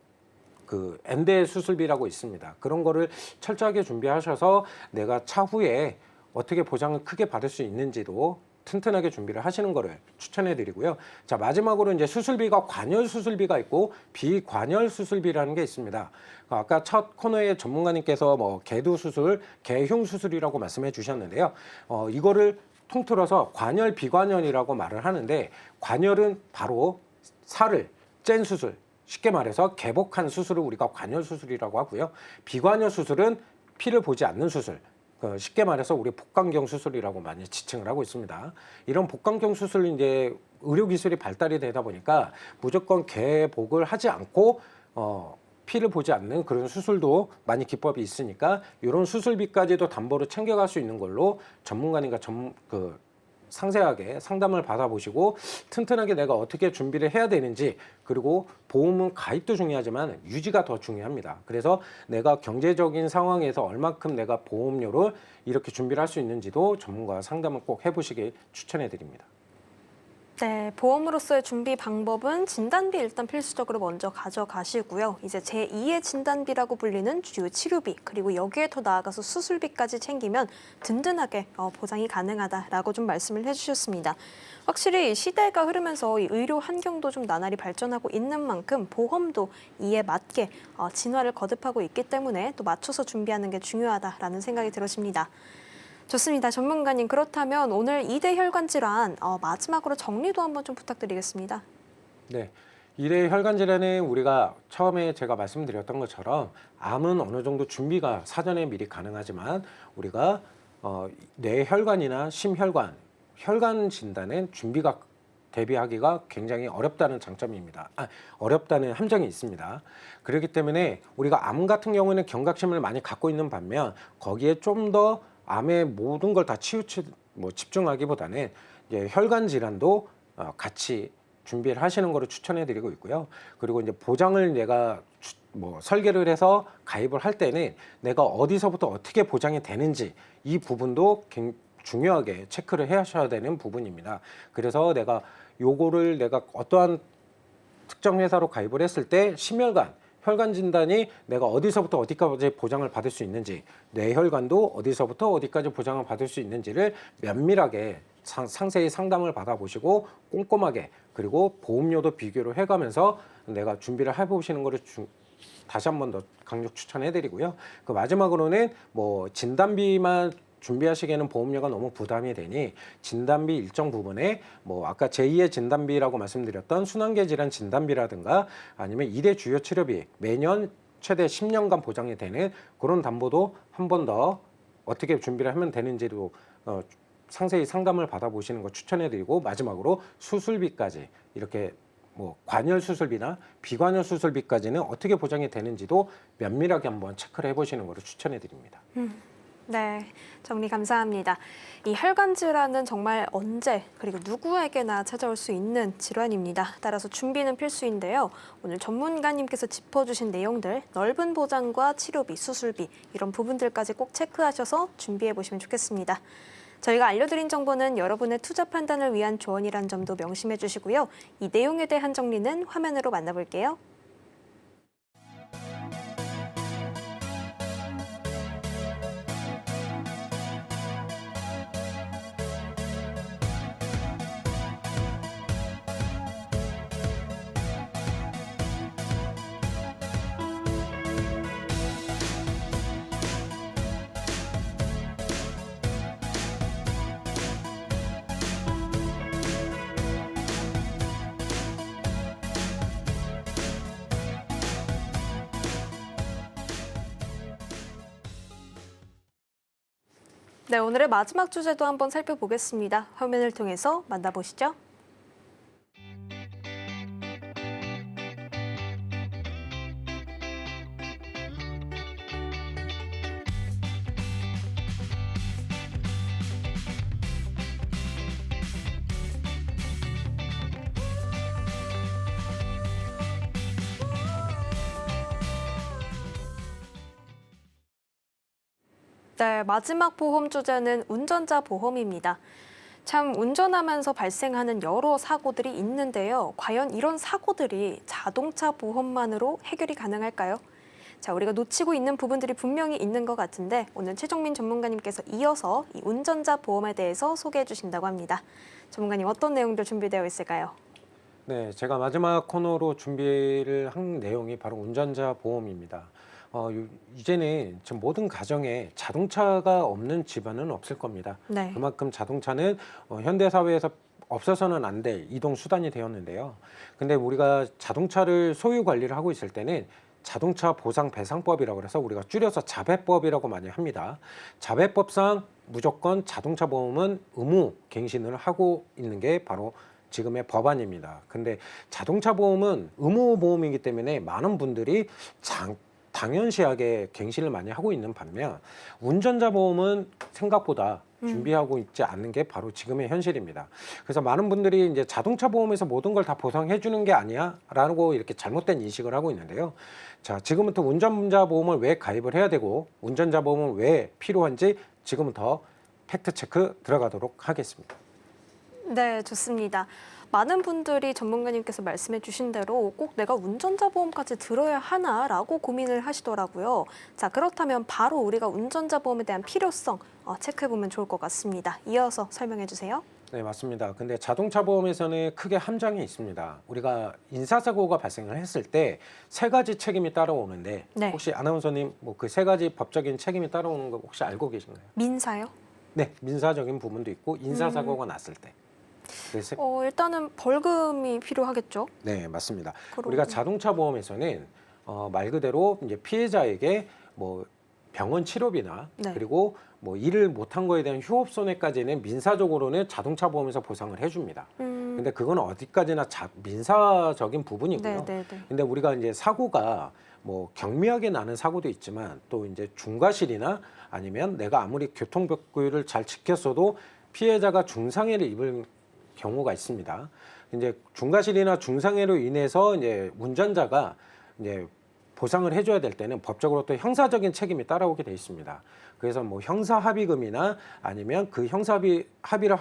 그 N대 수술비라고 있습니다. 그런 거를 철저하게 준비하셔서 내가 차후에 어떻게 보장을 크게 받을 수 있는지도 튼튼하게 준비를 하시는 거를 추천해 드리고요. 자, 마지막으로 이제 수술비가 관열 수술비가 있고 비관열 수술비라는 게 있습니다. 아까 첫 코너에 전문가님께서 뭐 개두 수술, 개흉 수술이라고 말씀해 주셨는데요. 이거를 통틀어서 관열, 비관열이라고 말을 하는데 관열은 바로 살을 짠 수술, 쉽게 말해서 개복한 수술을 우리가 관열 수술이라고 하고요. 비관열 수술은 피를 보지 않는 수술, 쉽게 말해서 우리 복강경 수술이라고 많이 지칭을 하고 있습니다. 이런 복강경 수술은 이제 의료기술이 발달이 되다 보니까 무조건 개복을 하지 않고 피를 보지 않는 그런 수술도 많이 기법이 있으니까 이런 수술비까지도 담보로 챙겨갈 수 있는 걸로 전문가님과 상세하게 상담을 받아보시고 튼튼하게 내가 어떻게 준비를 해야 되는지, 그리고 보험은 가입도 중요하지만 유지가 더 중요합니다. 그래서 내가 경제적인 상황에서 얼마큼 내가 보험료를 이렇게 준비를 할 수 있는지도 전문가 상담을 꼭 해보시길 추천해 드립니다. 네, 보험으로서의 준비 방법은 진단비 일단 필수적으로 먼저 가져가시고요. 이제 제2의 진단비라고 불리는 주요 치료비, 그리고 여기에 더 나아가서 수술비까지 챙기면 든든하게 보장이 가능하다라고 좀 말씀을 해주셨습니다. 확실히 시대가 흐르면서 이 의료 환경도 좀 나날이 발전하고 있는 만큼 보험도 이에 맞게 진화를 거듭하고 있기 때문에 또 맞춰서 준비하는 게 중요하다라는 생각이 들어집니다. 좋습니다. 전문가님, 그렇다면 오늘 2대 혈관 질환 마지막으로 정리도 한번 좀 부탁드리겠습니다. 네. 이대 혈관 질환은 우리가 처음에 제가 말씀드렸던 것처럼 암은 어느 정도 준비가 사전에 미리 가능하지만 우리가 뇌혈관이나 심혈관, 혈관 진단은 준비가 대비하기가 굉장히 어렵다는 장점입니다. 어렵다는 함정이 있습니다. 그렇기 때문에 우리가 암 같은 경우에는 경각심을 많이 갖고 있는 반면 거기에 좀 더 암의 모든 걸 다 집중하기보다는 이제 혈관 질환도 같이 준비를 하시는 거를 추천해 드리고 있고요. 그리고 이제 보장을 내가 설계를 해서 가입을 할 때는 내가 어디서부터 어떻게 보장이 되는지 이 부분도 중요하게 체크를 해 하셔야 되는 부분입니다. 그래서 내가 어떠한 특정 회사로 가입을 했을 때 심혈관, 혈관 진단이 내가 어디서부터 어디까지 보장을 받을 수 있는지, 뇌혈관도 어디서부터 어디까지 보장을 받을 수 있는지를 면밀하게 상세히 상담을 받아보시고 꼼꼼하게, 그리고 보험료도 비교를 해가면서 내가 준비를 해보시는 것을 다시 한 번 더 강력 추천해드리고요. 그 마지막으로는 진단비만 준비하시기에는 보험료가 너무 부담이 되니 진단비 일정 부분에 아까 제2의 진단비라고 말씀드렸던 순환계 질환 진단비라든가 아니면 2대 주요 치료비 매년 최대 10년간 보장이 되는 그런 담보도 한 번 더 어떻게 준비를 하면 되는지도 상세히 상담을 받아보시는 거 추천해드리고, 마지막으로 수술비까지 이렇게 관열 수술비나 비관열 수술비까지는 어떻게 보장이 되는지도 면밀하게 한번 체크를 해보시는 것을 추천해드립니다. 네, 정리 감사합니다. 이 혈관 질환은 정말 언제 그리고 누구에게나 찾아올 수 있는 질환입니다. 따라서 준비는 필수인데요. 오늘 전문가님께서 짚어주신 내용들, 넓은 보장과 치료비, 수술비 이런 부분들까지 꼭 체크하셔서 준비해 보시면 좋겠습니다. 저희가 알려드린 정보는 여러분의 투자 판단을 위한 조언이란 점도 명심해 주시고요. 이 내용에 대한 정리는 화면으로 만나볼게요. 네, 오늘의 마지막 주제도 한번 살펴보겠습니다. 화면을 통해서 만나보시죠. 네, 마지막 보험 주제는 운전자 보험입니다. 참 운전하면서 발생하는 여러 사고들이 있는데요. 과연 이런 사고들이 자동차 보험만으로 해결이 가능할까요? 자, 우리가 놓치고 있는 부분들이 분명히 있는 것 같은데 오늘 최종민 전문가님께서 이어서 이 운전자 보험에 대해서 소개해 주신다고 합니다. 전문가님, 어떤 내용들 준비되어 있을까요? 네, 제가 마지막 코너로 준비를 한 내용이 바로 운전자 보험입니다. 이제는 지금 모든 가정에 자동차가 없는 집안은 없을 겁니다. 네. 그만큼 자동차는 현대 사회에서 없어서는 안 될 이동 수단이 되었는데요. 근데 우리가 자동차를 소유 관리를 하고 있을 때는 자동차 보상 배상법이라고 해서 우리가 줄여서 자배법이라고 많이 합니다. 자배법상 무조건 자동차 보험은 의무 갱신을 하고 있는 게 바로 지금의 법안입니다. 근데 자동차 보험은 의무 보험이기 때문에 많은 분들이 당연시하게 갱신을 많이 하고 있는 반면 운전자 보험은 생각보다 준비하고 있지 않는 게 바로 지금의 현실입니다. 그래서 많은 분들이 이제 자동차 보험에서 모든 걸 다 보상해 주는 게 아니야 라고 이렇게 잘못된 인식을 하고 있는데요. 자, 지금부터 운전자 보험을 왜 가입을 해야 되고 운전자 보험은 왜 필요한지 지금부터 팩트 체크 들어가도록 하겠습니다. 네, 좋습니다. 많은 분들이 전문가님께서 말씀해 주신 대로 꼭 내가 운전자 보험까지 들어야 하나라고 고민을 하시더라고요. 자, 그렇다면 바로 우리가 운전자 보험에 대한 필요성 체크해 보면 좋을 것 같습니다. 이어서 설명해 주세요. 네, 맞습니다. 근데 자동차 보험에서는 크게 함정이 있습니다. 우리가 인사사고가 발생을 했을 때 세 가지 책임이 따라오는데 네. 혹시 아나운서님 뭐 그 세 가지 법적인 책임이 따라오는 거 혹시 알고 계신가요? 민사요? 네, 민사적인 부분도 있고 인사사고가 났을 때. 그래서 일단은 벌금이 필요하겠죠. 네, 맞습니다. 그럼- 우리가 자동차 보험에서는 말 그대로 이제 피해자에게 뭐 병원 치료비나 네. 그리고 뭐 일을 못한 거에 대한 휴업 손해까지는 민사적으로는 자동차 보험에서 보상을 해줍니다. 근데 그건 어디까지나 민사적인 부분이고요. 네. 근데 우리가 이제 사고가 뭐 경미하게 나는 사고도 있지만 또 이제 중과실이나 아니면 내가 아무리 교통법규를 잘 지켰어도 피해자가 중상해를 입을 경우가 있습니다. 이제 중과실이나 중상해로 인해서 이제 운전자가 이제 보상을 해줘야 될 때는 법적으로 또 형사적인 책임이 따라오게 돼 있습니다. 그래서 뭐 형사 합의금이나 아니면 그 형사 합의를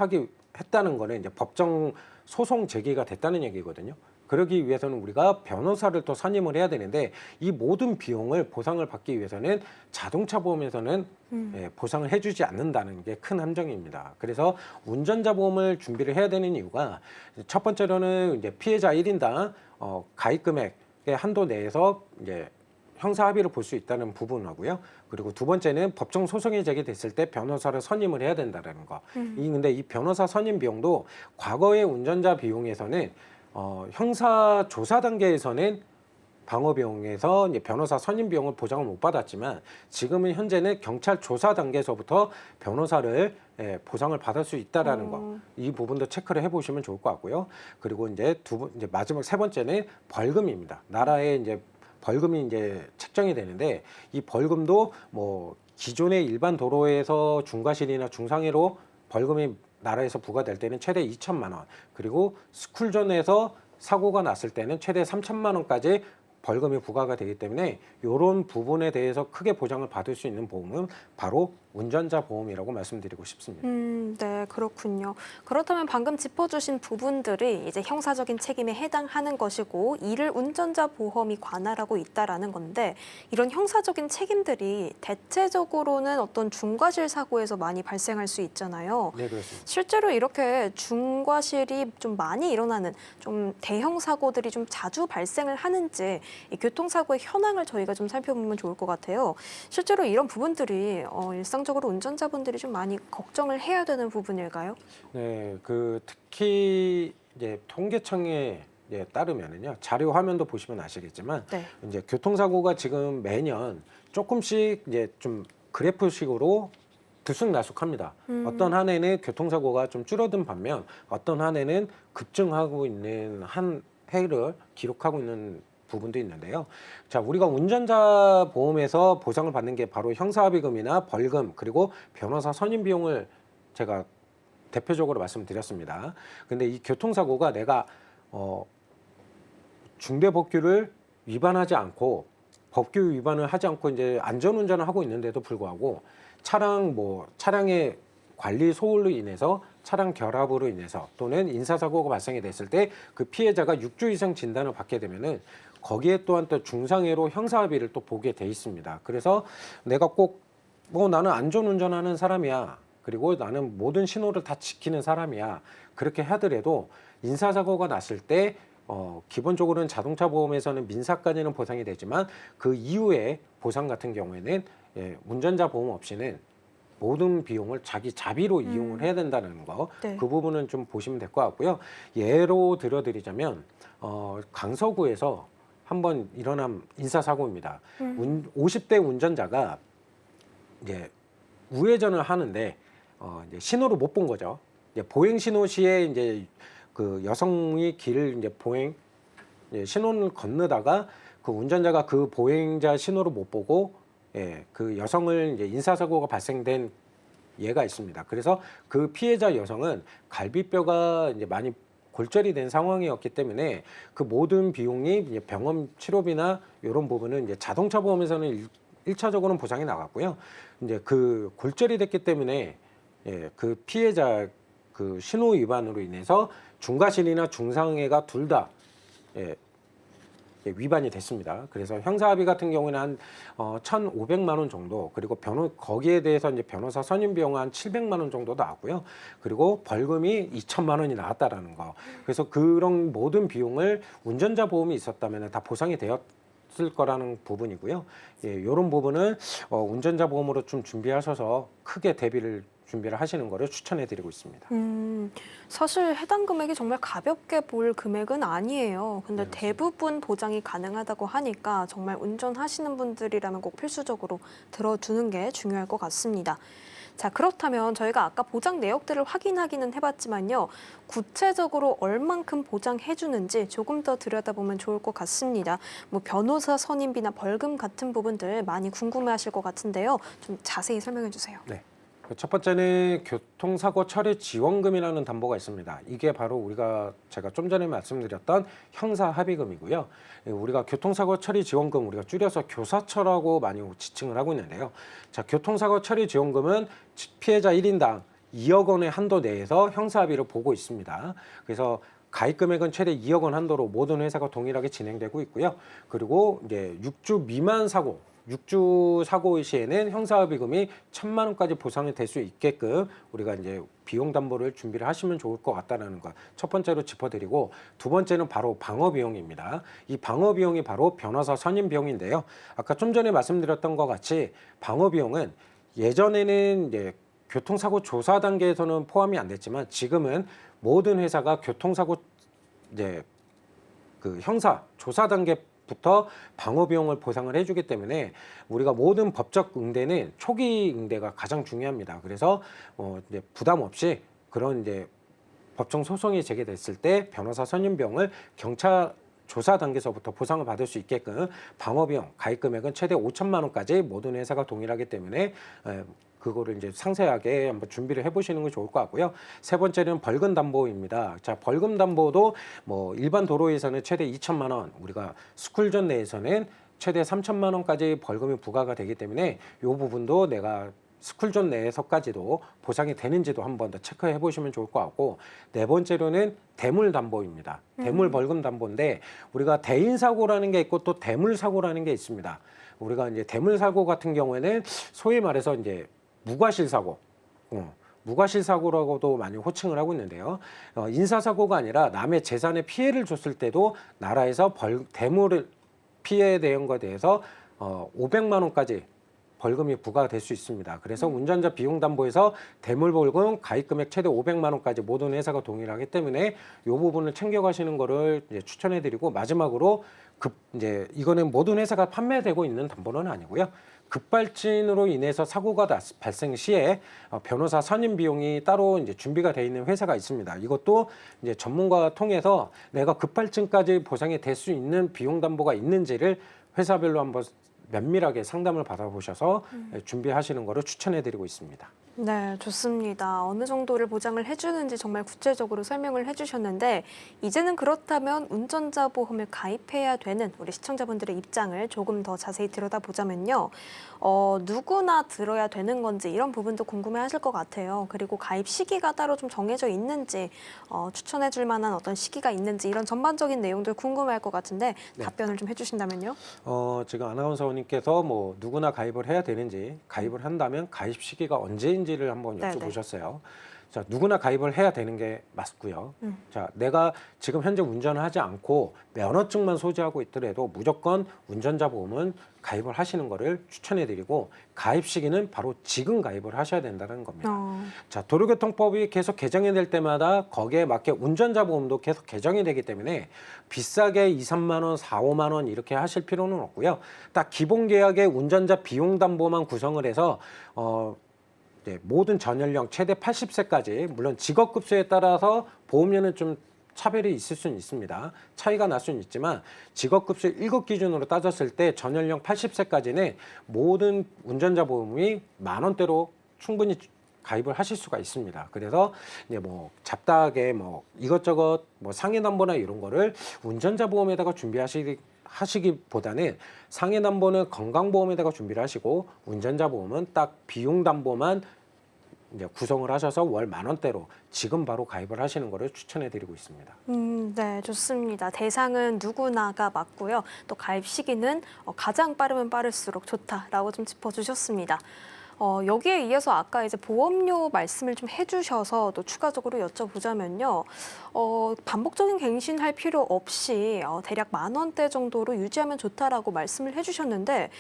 했다는 거는 이제 법정 소송 제기가 됐다는 얘기거든요. 그러기 위해서는 우리가 변호사를 또 선임을 해야 되는데 이 모든 비용을 보상을 받기 위해서는 자동차 보험에서는 보상을 해주지 않는다는 게 큰 함정입니다. 그래서 운전자 보험을 준비를 해야 되는 이유가 첫 번째로는 이제 피해자 1인당 가입 금액의 한도 내에서 이제 형사 합의를 볼 수 있다는 부분하고요. 그리고 두 번째는 법정 소송이 제기됐을 때 변호사를 선임을 해야 된다는 거. 근데 이 변호사 선임 비용도 과거의 운전자 비용에서는 형사 조사 단계에서는 방어 비용에서 이제 변호사 선임 비용을 보장을 못 받았지만 지금은 현재는 경찰 조사 단계에서부터 변호사를 보상을 받을 수 있다라는 거. 이 부분도 체크를 해보시면 좋을 것 같고요. 그리고 이제 이제 마지막 세 번째는 벌금입니다. 나라의 이제 벌금이 이제 책정이 되는데 이 벌금도 뭐 기존의 일반 도로에서 중과실이나 중상해로 벌금이 나라에서 부과될 때는 최대 2천만 원, 그리고 스쿨존에서 사고가 났을 때는 최대 3천만 원까지 벌금이 부과가 되기 때문에 이런 부분에 대해서 크게 보장을 받을 수 있는 보험은 바로 운전자 보험이라고 말씀드리고 싶습니다. 네, 그렇군요. 그렇다면 방금 짚어주신 부분들이 이제 형사적인 책임에 해당하는 것이고 이를 운전자 보험이 관할하고 있다라는 건데 이런 형사적인 책임들이 대체적으로는 어떤 중과실 사고에서 많이 발생할 수 있잖아요. 네, 그렇습니다. 실제로 이렇게 중과실이 좀 많이 일어나는 좀 대형 사고들이 좀 자주 발생을 하는지 이 교통사고의 현황을 저희가 좀 살펴보면 좋을 것 같아요. 실제로 이런 부분들이 일상적으로 운전자분들이 좀 많이 걱정을 해야 되는 부분일까요? 네, 그 특히 이제 통계청에 따르면은요, 자료 화면도 보시면 아시겠지만 네. 이제 교통사고가 지금 매년 조금씩 이제 좀 그래프식으로 들쑥날쑥합니다. 어떤 한 해는 교통사고가 좀 줄어든 반면 어떤 한 해는 급증하고 있는 한 해를 기록하고 있는 부분도 있는데요. 자, 우리가 운전자 보험에서 보상을 받는 게 바로 형사합의금이나 벌금 그리고 변호사 선임 비용을 제가 대표적으로 말씀드렸습니다. 근데 이 교통사고가 내가 중대법규를 위반하지 않고 법규 위반을 하지 않고 이제 안전운전을 하고 있는데도 불구하고 차량의 관리 소홀로 인해서 차량 결합으로 인해서 또는 인사사고가 발생이 됐을 때 그 피해자가 6주 이상 진단을 받게 되면은 거기에 또한 또 중상해로 형사합의를 또 보게 돼 있습니다. 그래서 내가 꼭 나는 안전운전하는 사람이야. 그리고 나는 모든 신호를 다 지키는 사람이야. 그렇게 하더라도 인사사고가 났을 때 기본적으로는 자동차 보험에서는 민사까지는 보상이 되지만 그 이후에 보상 같은 경우에는 운전자 보험 없이는 모든 비용을 자기 자비로 이용을 해야 된다는 거. 네. 그 부분은 좀 보시면 될 것 같고요. 예로 들어드리자면 강서구에서 한번 일어난 인사사고입니다. 50대 운전자가 이제 우회전을 하는데 이제 신호를 못 본 거죠. 이제 보행 신호 시에 이제 그 여성이 길을 이제 신호를 건너다가 그 운전자가 그 보행자 신호를 못 보고 그 여성을 이제 인사사고가 발생된 예가 있습니다. 그래서 그 피해자 여성은 갈비뼈가 이제 많이 골절이 된 상황이었기 때문에 그 모든 비용이 이제 병원 치료비나 이런 부분은 이제 자동차 보험에서는 1차적으로는 보상이 나갔고요. 이제 그 골절이 됐기 때문에 그 피해자가 그 신호 위반으로 인해서 중과실이나 중상해가 둘 다 위반이 됐습니다. 그래서 형사합의 같은 경우는 한 1,500만 원 정도, 그리고 거기에 대해서 이제 변호사 선임 비용 한 700만 원 정도 나왔고요. 그리고 벌금이 2천만 원이 나왔다라는 거. 그래서 그런 모든 비용을 운전자 보험이 있었다면 다 보상이 되었을 거라는 부분이고요. 이런 부분은 운전자 보험으로 좀 준비하셔서 크게 준비를 하시는 거를 추천해드리고 있습니다. 사실 해당 금액이 정말 가볍게 볼 금액은 아니에요. 근데 네, 맞습니다. 대부분 보장이 가능하다고 하니까 정말 운전하시는 분들이라면 꼭 필수적으로 들어두는 게 중요할 것 같습니다. 자, 그렇다면 저희가 아까 보장 내역들을 확인하기는 해봤지만요. 구체적으로 얼만큼 보장해주는지 조금 더 들여다보면 좋을 것 같습니다. 뭐 변호사 선임비나 벌금 같은 부분들 많이 궁금해하실 것 같은데요. 좀 자세히 설명해 주세요. 네. 첫 번째는 교통사고 처리 지원금이라는 담보가 있습니다. 이게 바로 제가 좀 전에 말씀드렸던 형사합의금이고요. 우리가 교통사고 처리 지원금, 우리가 줄여서 교사처라고 많이 지칭을 하고 있는데요. 자, 교통사고 처리 지원금은 피해자 1인당 2억 원의 한도 내에서 형사합의를 보고 있습니다. 그래서 가입 금액은 최대 2억 원 한도로 모든 회사가 동일하게 진행되고 있고요. 그리고 이제 6주 미만 사고, 6주 사고 시에는 형사합의금이 1,000만 원까지 보상이 될 수 있게끔 우리가 이제 비용 담보를 준비를 하시면 좋을 것 같다는 것 첫 번째로 짚어드리고, 두 번째는 바로 방어 비용입니다. 이 방어 비용이 바로 변호사 선임 비용인데요. 아까 좀 전에 말씀드렸던 것 같이 방어 비용은 예전에는 이제 교통사고 조사 단계에서는 포함이 안 됐지만 지금은 모든 회사가 교통사고 이제 그 형사 조사 단계부터 방어 비용을 보상을 해주기 때문에 우리가 모든 법적 응대는 초기 응대가 가장 중요합니다. 그래서 이제 부담 없이 그런 이제 법정 소송이 제기됐을 때 변호사 선임 비용을 경찰 조사 단계에서부터 보상을 받을 수 있게끔 방어 비용 가입 금액은 최대 5천만 원까지 모든 회사가 동일하기 때문에 그거를 이제 상세하게 한번 준비를 해보시는 게 좋을 것 같고요. 세 번째는 벌금 담보입니다. 자, 벌금 담보도 뭐 일반 도로에서는 최대 2천만 원, 우리가 스쿨존 내에서는 최대 3천만 원까지 벌금이 부과가 되기 때문에 이 부분도 내가 스쿨존 내에서까지도 보상이 되는지도 한번 더 체크해 보시면 좋을 것 같고, 네 번째로는 대물 담보입니다. 대물 벌금 담보인데 우리가 대인 사고라는 게 있고 또 대물 사고라는 게 있습니다. 우리가 이제 대물 사고 같은 경우에는 소위 말해서 이제 무과실 사고, 무과실 사고라고도 많이 호칭을 하고 있는데요. 인사사고가 아니라 남의 재산에 피해를 줬을 때도 나라에서 대물을 피해에 대한 것에 대해서 500만 원까지 벌금이 부과될 수 있습니다. 그래서 운전자 비용 담보에서 대물 벌금 가입 금액 최대 500만 원까지 모든 회사가 동일하기 때문에 이 부분을 챙겨가시는 거를 이제 추천해드리고, 마지막으로 이제 이거는 모든 회사가 판매되고 있는 담보는 아니고요. 급발진으로 인해서 사고가 발생 시에 변호사 선임 비용이 따로 이제 준비가 되어 있는 회사가 있습니다. 이것도 이제 전문가 통해서 내가 급발진까지 보상이 될 수 있는 비용 담보가 있는지를 회사별로 한번 면밀하게 상담을 받아보셔서 준비하시는 것을 추천해드리고 있습니다. 네, 좋습니다. 어느 정도를 보장을 해주는지 정말 구체적으로 설명을 해주셨는데, 이제는 그렇다면 운전자 보험을 가입해야 되는 우리 시청자분들의 입장을 조금 더 자세히 들여다보자면요. 누구나 들어야 되는 건지 이런 부분도 궁금해하실 것 같아요. 그리고 가입 시기가 따로 좀 정해져 있는지, 추천해줄 만한 어떤 시기가 있는지 이런 전반적인 내용들 궁금해할 것 같은데 답변을 좀 해주신다면요. 지금 아나운서님께서 뭐 누구나 가입을 해야 되는지, 가입을 한다면 가입 시기가 언제인지를 한번 여쭤보셨어요. 자, 누구나 가입을 해야 되는 게 맞고요. 자, 내가 지금 현재 운전을 하지 않고 면허증만 소지하고 있더라도 무조건 운전자 보험은 가입을 하시는 거를 추천해드리고, 가입 시기는 바로 지금 가입을 하셔야 된다는 겁니다. 자, 도로교통법이 계속 개정이 될 때마다 거기에 맞게 운전자 보험도 계속 개정이 되기 때문에 비싸게 2, 3만 원, 4, 5만 원 이렇게 하실 필요는 없고요. 딱 기본 계약의 운전자 비용 담보만 구성을 해서 모든 전연령 최대 80세까지, 물론 직업급수에 따라서 보험료는 좀 차별이 있을 수는 있습니다. 차이가 날 수는 있지만 직업급수 1급 기준으로 따졌을 때 전연령 80세까지는 모든 운전자 보험이 10,000원대로 충분히 가입을 하실 수가 있습니다. 그래서 이제 뭐 잡다하게 뭐 이것저것 뭐 상해 담보나 이런 거를 운전자 보험에다가 하시기보다는 상해 담보는 건강보험에다가 준비를 하시고 운전자 보험은 딱 비용 담보만 이제 구성을 하셔서 월 10,000원대로 지금 바로 가입을 하시는 거를 추천해드리고 있습니다. 네, 좋습니다. 대상은 누구나가 맞고요. 또 가입 시기는 가장 빠르면 빠를수록 좋다라고 좀 짚어주셨습니다. 여기에 이어서 아까 이제 보험료 말씀을 좀 해주셔서 또 추가적으로 여쭤보자면요. 반복적인 갱신할 필요 없이 대략 10,000원대 정도로 유지하면 좋다라고 말씀을 해주셨는데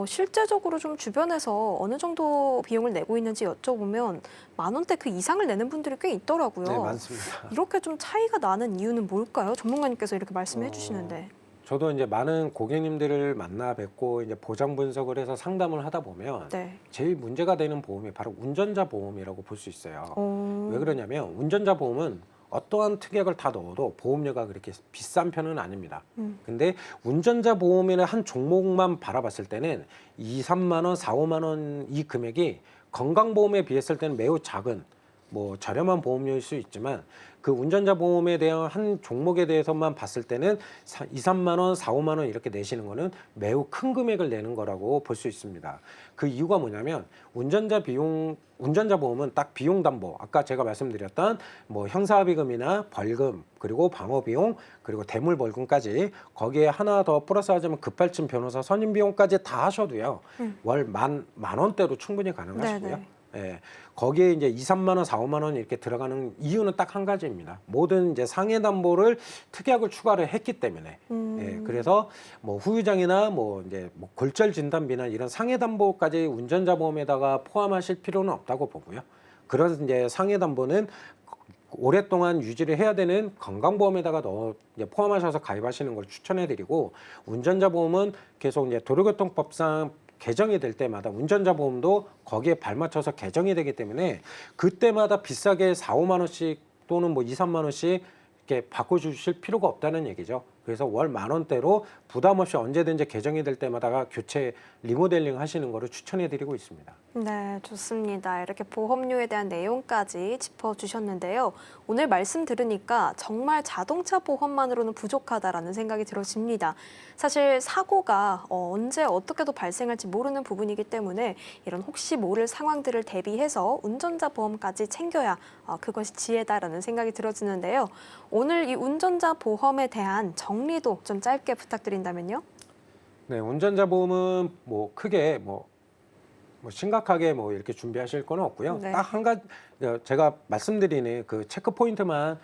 실제적으로 좀 주변에서 어느 정도 비용을 내고 있는지 여쭤보면 10,000원대 그 이상을 내는 분들이 꽤 있더라고요. 네, 많습니다. 이렇게 좀 차이가 나는 이유는 뭘까요? 전문가님께서 이렇게 말씀해 주시는데. 저도 이제 많은 고객님들을 만나 뵙고 이제 보장 분석을 해서 상담을 하다 보면 네. 제일 문제가 되는 보험이 바로 운전자 보험이라고 볼 수 있어요. 어, 왜 그러냐면 운전자 보험은 어떠한 특약을 다 넣어도 보험료가 그렇게 비싼 편은 아닙니다. 근데 운전자 보험이라는 한 종목만 바라봤을 때는 2, 3만 원, 4, 5만 원 이 금액이 건강보험에 비했을 때는 매우 작은 뭐 저렴한 보험료일 수 있지만 그 운전자 보험에 대한 한 종목에 대해서만 봤을 때는 2, 3만 원, 4, 5만 원 이렇게 내시는 거는 매우 큰 금액을 내는 거라고 볼 수 있습니다. 그 이유가 뭐냐면 운전자 보험은 딱 비용 담보, 아까 제가 말씀드렸던 뭐 형사합의금이나 벌금, 그리고 방어비용, 그리고 대물 벌금까지 거기에 하나 더 플러스 하자면 급발진 변호사 선임 비용까지 다 하셔도요. 월 만 원대로 충분히 가능하시고요. 네네. 예, 거기에 이제 2, 3만 원, 4, 5만 원 이렇게 들어가는 이유는 딱 한 가지입니다. 모든 이제 상해 담보를 특약을 추가를 했기 때문에. 예, 그래서 뭐 후유장애나 뭐 이제 뭐 골절 진단비나 이런 상해 담보까지 운전자 보험에다가 포함하실 필요는 없다고 보고요. 그런 이제 상해 담보는 오랫동안 유지를 해야 되는 건강보험에다가 이제 포함하셔서 가입하시는 걸 추천해드리고 운전자 보험은 계속 이제 도로교통법상 개정이 될 때마다 운전자 보험도 거기에 발맞춰서 개정이 되기 때문에 그때마다 비싸게 4, 5만 원씩 또는 뭐 2, 3만 원씩 이렇게 바꿔주실 필요가 없다는 얘기죠. 그래서 월 10,000원대로 부담 없이 언제든지 개정이 될 때마다 교체 리모델링 하시는 거를 추천해드리고 있습니다. 네, 좋습니다. 이렇게 보험료에 대한 내용까지 짚어주셨는데요. 오늘 말씀 들으니까 정말 자동차 보험만으로는 부족하다라는 생각이 들어집니다. 사실 사고가 언제 어떻게도 발생할지 모르는 부분이기 때문에 이런 혹시 모를 상황들을 대비해서 운전자 보험까지 챙겨야 그것이 지혜다라는 생각이 들어지는데요. 오늘 이 운전자 보험에 대한 정리도 좀 짧게 부탁드린다면요. 네, 운전자 보험은 뭐 크게 뭐 심각하게 뭐 이렇게 준비하실 건 없고요. 네. 딱 한 가지 제가 말씀드리는 그 체크 포인트만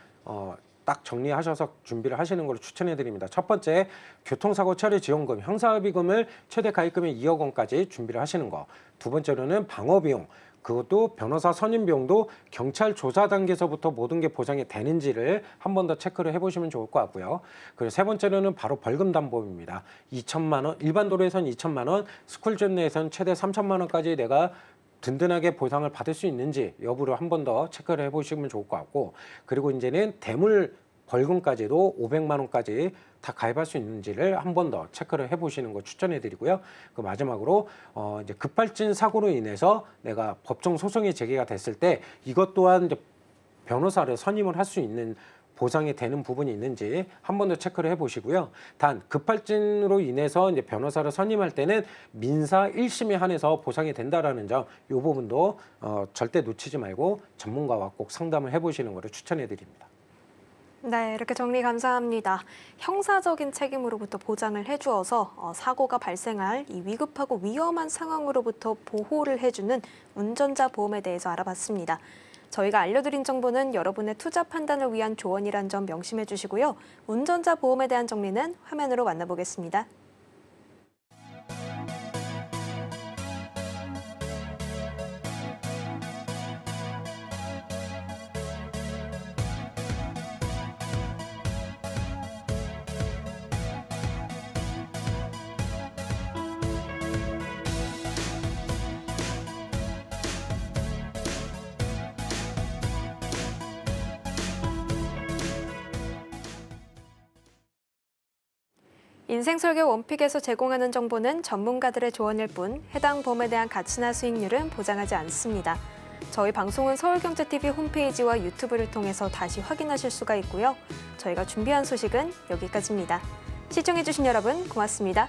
딱 정리하셔서 준비를 하시는 걸 추천해 드립니다. 첫 번째, 교통사고 처리 지원금, 형사합의금을 최대 가입금의 2억 원까지 준비를 하시는 거. 두 번째로는 방어비용, 그것도 변호사 선임 비용도 경찰 조사 단계에서부터 모든 게 보장이 되는지를 한 번 더 체크를 해보시면 좋을 것 같고요. 그리고 세 번째로는 바로 벌금 담보입니다. 2천만 원, 일반 도로에서는 2천만 원, 스쿨존 내에서는 최대 3천만 원까지 내가 든든하게 보상을 받을 수 있는지 여부를 한 번 더 체크를 해보시면 좋을 것 같고, 그리고 이제는 대물 벌금까지도 500만 원까지 다 가입할 수 있는지를 한 번 더 체크를 해보시는 거 추천해드리고요. 그 마지막으로 이제 급발진 사고로 인해서 내가 법정 소송이 제기가 됐을 때 이것 또한 이제 변호사를 선임을 할 수 있는 보상이 되는 부분이 있는지 한 번 더 체크를 해보시고요. 단 급발진으로 인해서 이제 변호사를 선임할 때는 민사 1심에 한해서 보상이 된다라는 점, 이 부분도 절대 놓치지 말고 전문가와 꼭 상담을 해보시는 것을 추천해드립니다. 네, 이렇게 정리 감사합니다. 형사적인 책임으로부터 보장을 해주어서 사고가 발생할 이 위급하고 위험한 상황으로부터 보호를 해주는 운전자 보험에 대해서 알아봤습니다. 저희가 알려드린 정보는 여러분의 투자 판단을 위한 조언이란 점 명심해 주시고요. 운전자 보험에 대한 정리는 화면으로 만나보겠습니다. 인생설계 원픽에서 제공하는 정보는 전문가들의 조언일 뿐 해당 보험에 대한 가치나 수익률은 보장하지 않습니다. 저희 방송은 서울경제TV 홈페이지와 유튜브를 통해서 다시 확인하실 수가 있고요. 저희가 준비한 소식은 여기까지입니다. 시청해주신 여러분 고맙습니다.